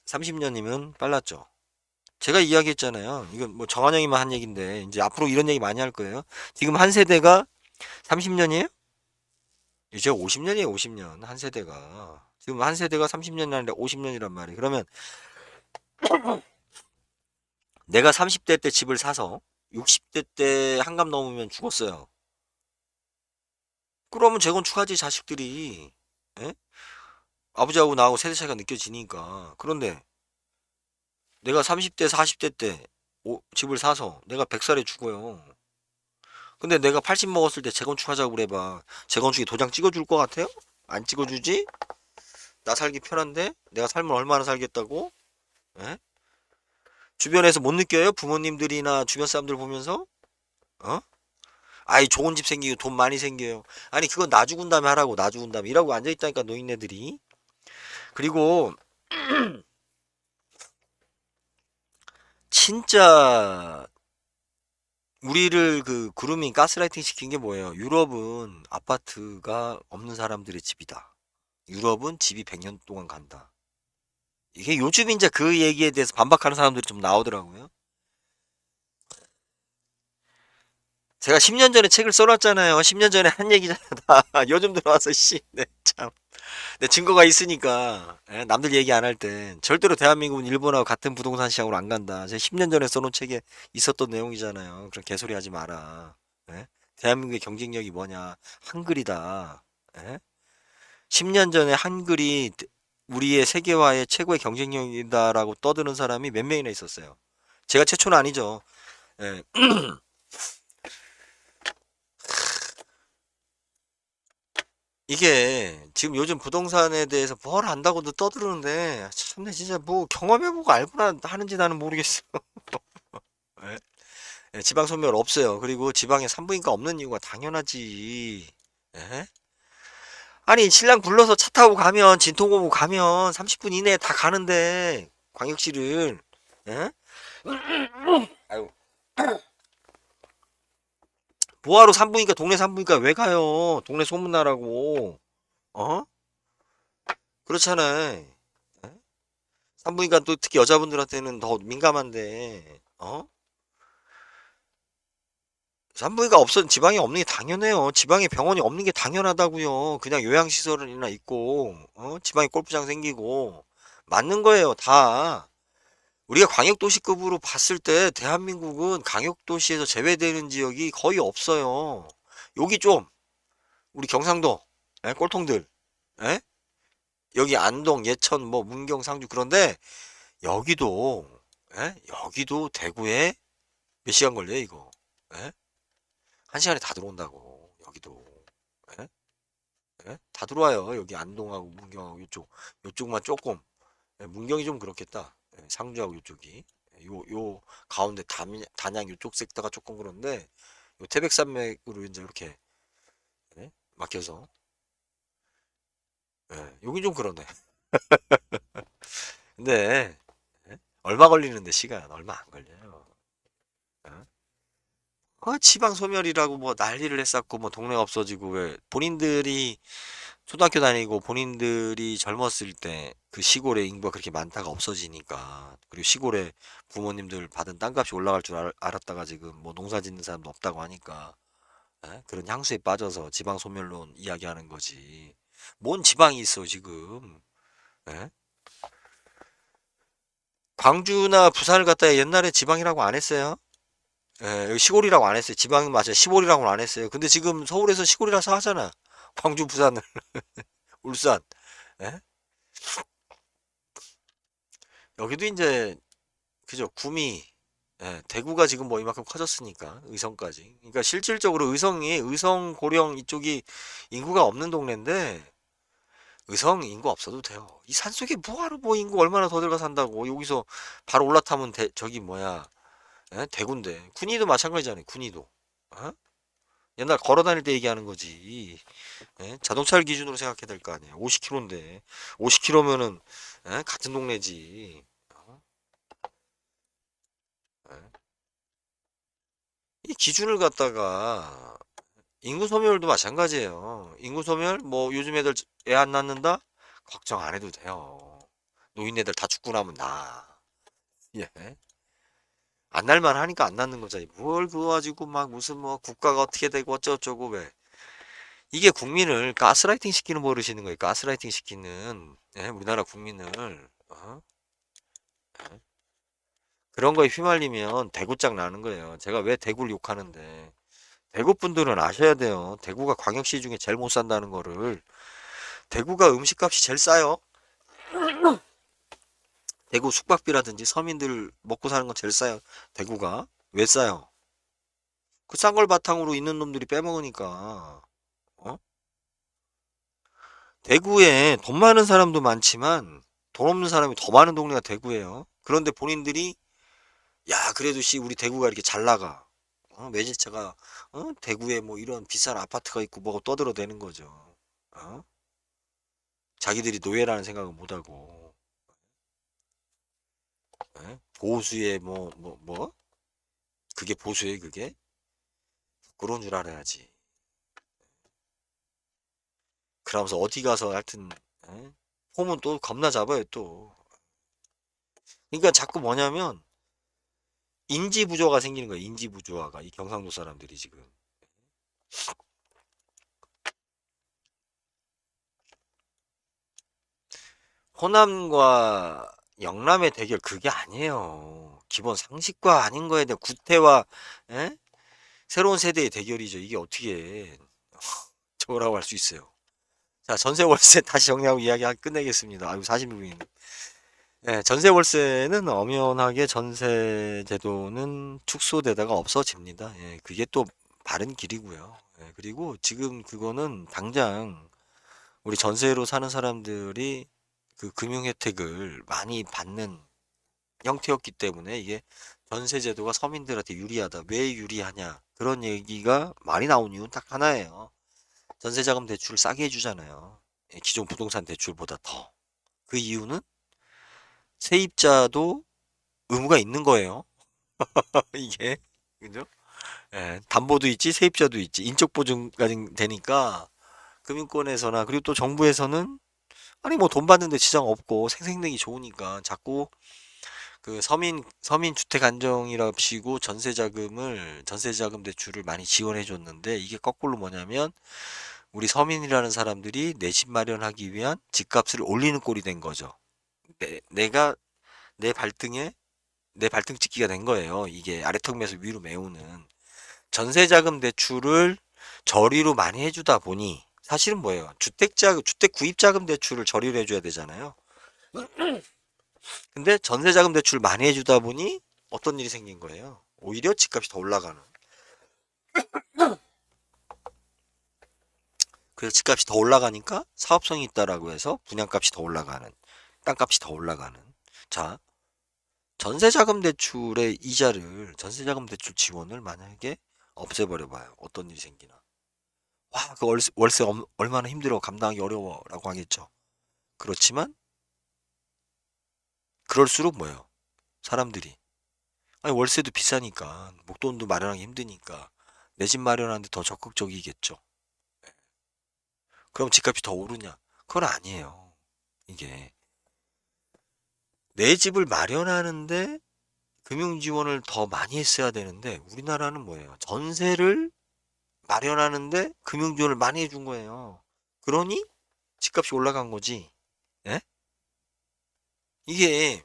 Speaker 1: 30년이면 빨랐죠. 제가 이야기했잖아요. 이건 뭐 정한영이만 한 얘기인데 이제 앞으로 이런 얘기 많이 할 거예요. 지금 한 세대가 30년이에요? 이제 50년이에요, 50년. 한 세대가. 지금 한 세대가 30년이 아니라 50년이란 말이에요. 그러면 내가 30대 때 집을 사서 60대 때 한갑 넘으면 죽었어요. 그러면 재건축하지 자식들이. 예? 아버지하고 나하고 세대 차이가 느껴지니까. 그런데 내가 30대 40대 때 집을 사서 내가 100살에 죽어요. 근데 내가 80 먹었을 때 재건축하자고 그래봐. 재건축에 도장 찍어줄 것 같아요? 안 찍어주지? 나 살기 편한데? 내가 살면 얼마나 살겠다고? 예? 주변에서 못 느껴요? 부모님들이나 주변 사람들 보면서? 어? 아이 좋은 집 생기고 돈 많이 생겨요. 아니 그건 나 죽은 다음에 하라고. 나 죽은 다음에 이라고 앉아있다니까 노인네들이. 그리고 진짜 우리를 그 그루밍 가스라이팅 시킨 게 뭐예요? 유럽은 아파트가 없는 사람들의 집이다. 유럽은 집이 100년 동안 간다. 이게 요즘 이제 그 얘기에 대해서 반박하는 사람들이 좀 나오더라고요. 제가 10년 전에 책을 써놨잖아요. 10년 전에 한 얘기잖아. 다. 요즘 들어와서 씨, 네, 참. 내 증거가 있으니까 예, 남들 얘기 안 할 땐 절대로 대한민국은 일본하고 같은 부동산 시장으로 안 간다. 제가 10년 전에 써놓은 책에 있었던 내용이잖아요. 그런 개소리 하지 마라. 예? 대한민국의 경쟁력이 뭐냐? 한글이다. 예? 10년 전에 한글이 우리의 세계화의 최고의 경쟁력이다라고 떠드는 사람이 몇 명이나 있었어요. 제가 최초는 아니죠. 예. 이게 지금 요즘 부동산에 대해서 뭘 안다고도 떠드는데 참내 진짜 뭐 경험해보고 알고나 하는지 나는 모르겠어. 예? 예, 지방 소멸 없어요. 그리고 지방에 산부인과 없는 이유가 당연하지. 예? 아니 신랑 불러서 차 타고 가면 진통오고 가면 30분 이내에 다 가는데 광역시를. 예? 아유, 뭐하러 산부인과 동네 산부인과 왜 가요? 동네 소문나라고. 어? 그렇잖아. 예? 산부인과 또 특히 여자분들한테는 더 민감한데. 어? 산부인과 없어 지방에 없는 게 당연해요. 지방에 병원이 없는 게 당연하다고요. 그냥 요양시설이나 있고, 지방에 골프장 생기고 맞는 거예요, 다. 우리가 광역도시급으로 봤을 때 대한민국은 광역도시에서 제외되는 지역이 거의 없어요. 여기 좀 우리 경상도, 예, 꼴통들, 예? 여기 안동, 예천, 뭐 문경, 상주 그런데 여기도, 예? 여기도 대구에 몇 시간 걸려요, 이거? 예? 한 시간에 다 들어온다고. 여기도. 예? 예? 다 들어와요. 여기 안동하고 문경하고 요쪽만 조금. 예, 문경이 좀 그렇겠다. 예, 상주하고 요쪽이. 예, 요 가운데 단양 요쪽 섹터가 조금 그런데 요 태백산맥으로 이제 이렇게 예? 막혀서 예, 여기 좀 그러네. 근데 예? 얼마 걸리는데 시간 얼마 안 걸려요. 어? 지방 소멸이라고 뭐 난리를 했었고 뭐 동네가 없어지고 왜 본인들이 초등학교 다니고 본인들이 젊었을 때 그 시골에 인구가 그렇게 많다가 없어지니까 그리고 시골에 부모님들 받은 땅값이 올라갈 줄 알았다가 지금 뭐 농사 짓는 사람도 없다고 하니까 에? 그런 향수에 빠져서 지방 소멸론 이야기하는 거지. 뭔 지방이 있어 지금? 에? 광주나 부산을 갖다 옛날에 지방이라고 안 했어요? 예, 여기 시골이라고 안 했어요. 지방은 맞아요. 시골이라고는 안 했어요. 근데 지금 서울에서 시골이라서 하잖아. 광주, 부산을, 울산. 예? 여기도 이제 그죠? 구미, 예, 대구가 지금 뭐 이만큼 커졌으니까 의성까지. 그러니까 실질적으로 의성, 고령 이쪽이 인구가 없는 동네인데 의성 인구 없어도 돼요. 이 산속에 뭐하러 뭐 인구 얼마나 더 들어가 산다고 여기서 바로 올라타면 저기 뭐야? 예? 대구인데 군위도 마찬가지잖아요. 군위도. 어? 옛날 걸어 다닐 때 얘기하는 거지. 예? 자동차를 기준으로 생각해야 될 거 아니에요. 50km인데 50km면은 같은 동네지. 어? 예? 이 기준을 갖다가 인구 소멸도 마찬가지예요. 인구 소멸 뭐 요즘 애들 애 안 낳는다? 걱정 안 해도 돼요. 노인네들 다 죽고 나면 나. 예. 안 날만 하니까 안 낳는 거잖아요. 뭘 그거 가지고 막 무슨 뭐 국가가 어떻게 되고 어쩌고저쩌고 왜. 이게 국민을 가스라이팅 시키는 버릇이는 거예요. 가스라이팅 시키는 우리나라 국민을. 어? 그런 거에 휘말리면 대구짝 나는 거예요. 제가 왜 대구를 욕하는데 대구 분들은 아셔야 돼요. 대구가 광역시 중에 제일 못 산다는 거를. 대구가 음식값이 제일 싸요. 대구 숙박비라든지 서민들 먹고 사는 건 제일 싸요. 대구가. 왜 싸요? 그 싼 걸 바탕으로 있는 놈들이 빼먹으니까. 어? 대구에 돈 많은 사람도 많지만 돈 없는 사람이 더 많은 동네가 대구예요. 그런데 본인들이 야 그래도 씨 우리 대구가 이렇게 잘 나가. 매진차가 대구에 뭐 이런 비싼 아파트가 있고 뭐가 떠들어대는 거죠. 어? 자기들이 노예라는 생각을 못하고 보수의 뭐 그게 보수의 그게 그런 줄 알아야지. 그러면서 어디 가서 하여튼 홈은 또 겁나 잡아요 또. 그러니까 자꾸 뭐냐면 인지 부조화가 생기는 거예요. 인지 부조화가 이 경상도 사람들이 지금 호남과 영남의 대결 그게 아니에요. 기본 상식과 아닌 거에 대한 구태와 에? 새로운 세대의 대결이죠. 이게 어떻게 저거라고 할 수 있어요. 자, 전세 월세 다시 정리하고 이야기 끝내겠습니다. 아유, 46분. 네, 전세 월세는 엄연하게 전세 제도는 축소되다가 없어집니다. 예, 그게 또 바른 길이고요. 예, 그리고 지금 그거는 당장 우리 전세로 사는 사람들이 그 금융 혜택을 많이 받는 형태였기 때문에 이게 전세 제도가 서민들한테 유리하다. 왜 유리하냐? 그런 얘기가 많이 나온 이유는 딱 하나예요. 전세자금 대출을 싸게 해주잖아요. 예, 기존 부동산 대출보다 더. 그 이유는 세입자도 의무가 있는 거예요. 이게. 그죠? 예, 담보도 있지, 세입자도 있지. 인적 보증까지 되니까 금융권에서나 그리고 또 정부에서는 아니 뭐 돈 받는데 지장 없고 생생내기 좋으니까 자꾸 그 서민 주택 안정이랍시고 전세자금 대출을 많이 지원해 줬는데 이게 거꾸로 뭐냐면 우리 서민이라는 사람들이 내 집 마련하기 위한 집값을 올리는 꼴이 된 거죠. 내가 내 발등에 내 발등 찍기가 된 거예요. 이게 아래턱에서 위로 메우는 전세자금 대출을 저리로 많이 해주다 보니 사실은 뭐예요? 주택 구입자금 대출을 저리로 해줘야 되잖아요. 근데 전세자금 대출을 많이 해주다 보니 어떤 일이 생긴 거예요? 오히려 집값이 더 올라가는. 그래서 집값이 더 올라가니까 사업성이 있다라고 해서 분양값이 더 올라가는. 땅값이 더 올라가는. 자, 전세자금 대출 지원을 만약에 없애버려 봐요. 어떤 일이 생기나. 와, 그 월세 얼마나 힘들어, 감당하기 어려워, 라고 하겠죠. 그렇지만, 그럴수록 뭐예요? 사람들이. 아니, 월세도 비싸니까, 목돈도 마련하기 힘드니까, 내 집 마련하는데 더 적극적이겠죠. 그럼 집값이 더 오르냐? 그건 아니에요. 이게. 내 집을 마련하는데 금융 지원을 더 많이 했어야 되는데, 우리나라는 뭐예요? 전세를 마련하는데 금융 지원을 많이 해준 거예요. 그러니 집값이 올라간 거지. 예? 이게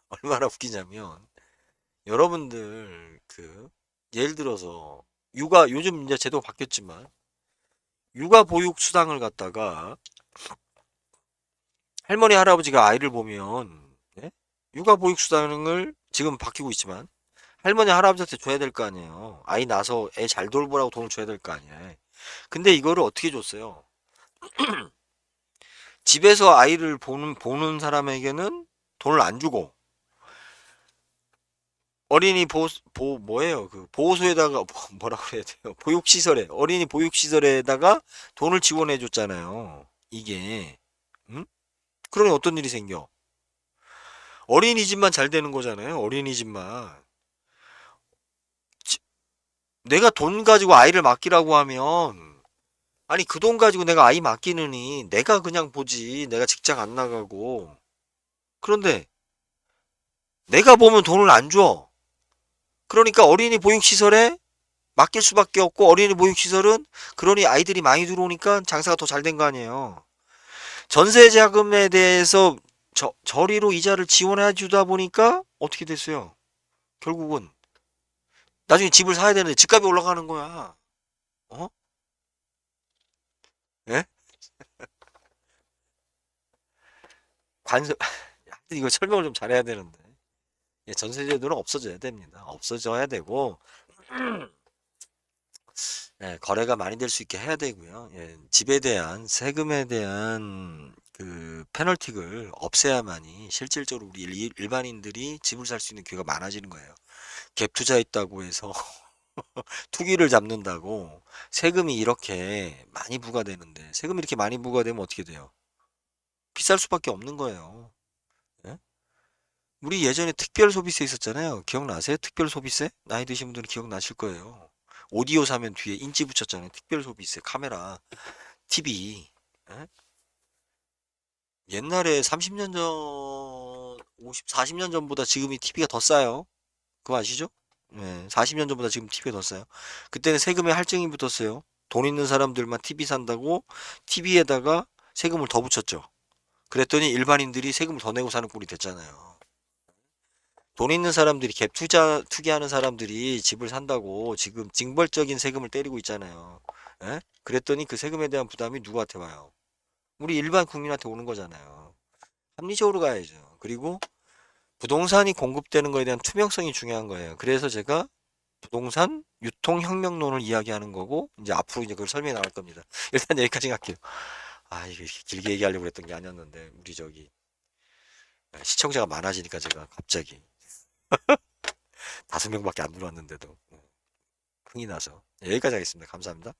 Speaker 1: 얼마나 웃기냐면 여러분들 그 예를 들어서 육아 요즘 이제 제도가 바뀌었지만 육아 보육 수당을 갖다가 할머니 할아버지가 아이를 보면 예? 육아 보육 수당을 지금 바뀌고 있지만 할머니 할아버지한테 줘야 될 거 아니에요. 아이 낳아서 애 잘 돌보라고 돈을 줘야 될 거 아니에요. 근데 이거를 어떻게 줬어요? 집에서 아이를 보는 사람에게는 돈을 안 주고 어린이 뭐예요? 그 보호소에다가 뭐라 그래야 돼요? 보육시설에 어린이 보육시설에다가 돈을 지원해 줬잖아요. 이게 응? 그러니 어떤 일이 생겨? 어린이집만 잘 되는 거잖아요. 어린이집만 지- 내가 돈 가지고 아이를 맡기라고 하면 아니 그 돈 가지고 내가 아이 맡기느니 내가 그냥 보지. 내가 직장 안 나가고 그런데 내가 보면 돈을 안 줘. 그러니까 어린이 보육시설에 맡길 수밖에 없고 어린이 보육시설은 그러니 아이들이 많이 들어오니까 장사가 더 잘 된 거 아니에요. 전세 자금에 대해서 저리로 이자를 지원해 주다 보니까 어떻게 됐어요? 결국은 나중에 집을 사야 되는데 집값이 올라가는 거야. 어? 예? 관세 하여튼 이거 설명을 좀 잘해야 되는데. 예, 전세제도는 없어져야 됩니다. 없어져야 되고 예, 거래가 많이 될 수 있게 해야 되고요. 예, 집에 대한 세금에 대한 그 페널티를 없애야만이 실질적으로 우리 일반인들이 집을 살 수 있는 기회가 많아지는 거예요. 갭 투자했다고 해서 투기를 잡는다고 세금이 이렇게 많이 부과되는데 세금이 이렇게 많이 부과되면 어떻게 돼요? 비쌀 수밖에 없는 거예요. 예? 우리 예전에 특별 소비세 있었잖아요. 기억나세요? 특별 소비세? 나이 드신 분들은 기억나실 거예요. 오디오 사면 뒤에 인지 붙였잖아요. 특별 소비세, 카메라, TV. 예? 옛날에 30년 전, 50, 40년 전보다 지금이 TV가 더 싸요. 그거 아시죠? 네, 40년 전보다 지금 TV가 더 싸요. 그때는 세금에 할증이 붙었어요. 돈 있는 사람들만 TV 산다고 TV에다가 세금을 더 붙였죠. 그랬더니 일반인들이 세금을 더 내고 사는 꼴이 됐잖아요. 돈 있는 사람들이 갭 투기하는 사람들이 집을 산다고 지금 징벌적인 세금을 때리고 있잖아요. 예? 그랬더니 그 세금에 대한 부담이 누구한테 와요? 우리 일반 국민한테 오는 거잖아요. 합리적으로 가야죠. 그리고 부동산이 공급되는 거에 대한 투명성이 중요한 거예요. 그래서 제가 부동산 유통혁명론을 이야기하는 거고, 이제 앞으로 이제 그걸 설명해 나갈 겁니다. 일단 여기까지 갈게요. 아, 이게 길게 얘기하려고 했던 게 아니었는데, 우리 저기, 시청자가 많아지니까 제가 갑자기 5명밖에 안 들어왔는데도 흥이 나서. 여기까지 하겠습니다. 감사합니다.